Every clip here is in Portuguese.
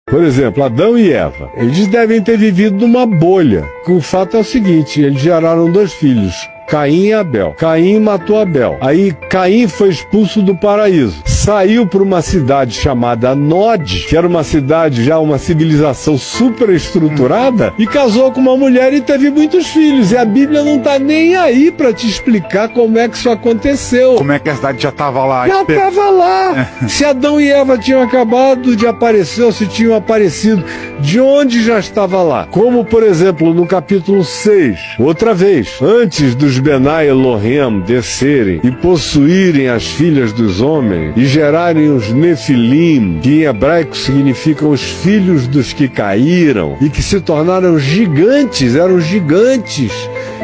Por exemplo, Adão e Eva, eles devem ter vivido numa bolha. O fato é o seguinte, eles geraram 2 filhos, Caim e Abel. Caim matou Abel. Aí Caim foi expulso do paraíso. Saiu para uma cidade chamada Nod, que era uma cidade já, uma civilização super estruturada, e casou com uma mulher e teve muitos filhos. E a Bíblia não está nem aí para te explicar como é que isso aconteceu. Como é que a cidade já estava lá? Já estava lá. Se Adão e Eva tinham acabado de aparecer, ou se tinham aparecido, de onde já estava lá? Como, por exemplo, no capítulo 6, outra vez, antes dos Benai Elohim descerem e possuírem as filhas dos homens e gerarem os Nefilim, que em hebraico significam os filhos dos que caíram e que se tornaram gigantes, eram gigantes,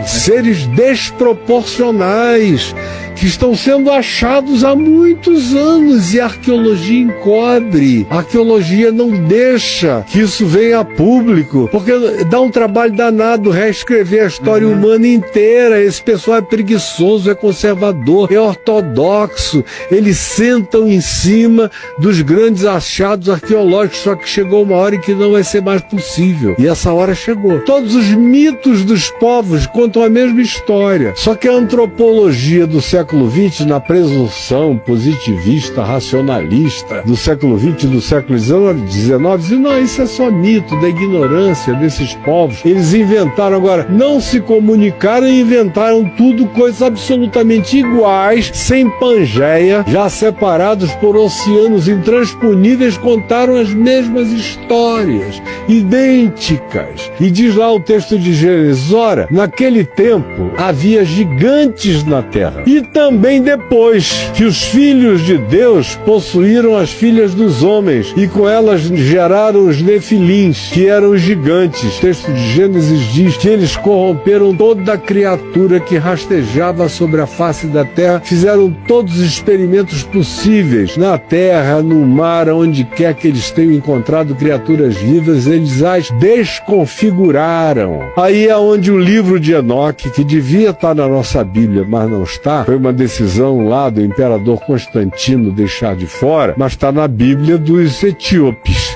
seres desproporcionais, que estão sendo achados há muitos anos e a arqueologia encobre. A arqueologia não deixa que isso venha a público, porque dá um trabalho danado reescrever a história humana inteira. Esse pessoal é preguiçoso, é conservador, é ortodoxo. Eles sentam em cima dos grandes achados arqueológicos, só que chegou uma hora em que não vai ser mais possível. E essa hora chegou. Todos os mitos dos povos contam a mesma história, só que a antropologia do século XX, na presunção positivista, racionalista do século XX e do século XIX, diz, não, isso é só mito da ignorância desses povos. Eles inventaram agora, não se comunicaram e inventaram tudo, coisas absolutamente iguais, sem Pangeia, já separados por oceanos intransponíveis, contaram as mesmas histórias, idênticas. E diz lá o texto de Gênesis, ora, naquele tempo havia gigantes na terra. E também depois que os filhos de Deus possuíram as filhas dos homens e com elas geraram os nefilins, que eram os gigantes. O texto de Gênesis diz que eles corromperam toda a criatura que rastejava sobre a face da terra, fizeram todos os experimentos possíveis na terra, no mar, onde quer que eles tenham encontrado criaturas vivas, eles as desconfiguraram. Aí é onde o livro de Enoque, que devia estar na nossa Bíblia, mas não está, foi uma decisão lá do imperador Constantino deixar de fora, mas está na Bíblia dos etíopes.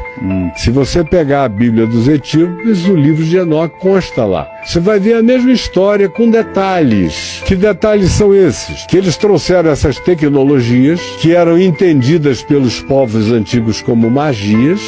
Se você pegar a Bíblia dos etíopes, o livro de Enoque consta lá. Você vai ver a mesma história com detalhes. Que detalhes são esses? Que eles trouxeram essas tecnologias que eram entendidas pelos povos antigos como magias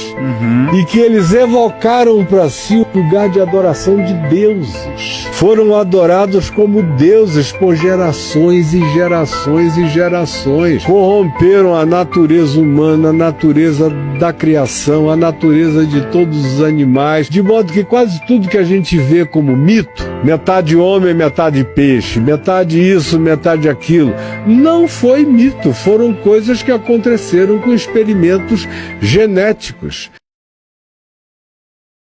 e que eles evocaram para si o lugar de adoração de deuses. Foram adorados como deuses por gerações e gerações e gerações. Corromperam a natureza humana, a natureza da criação, a natureza de todos os animais, de modo que quase tudo que a gente vê como mito, metade homem, metade peixe, metade isso, metade aquilo, não foi mito, foram coisas que aconteceram com experimentos genéticos.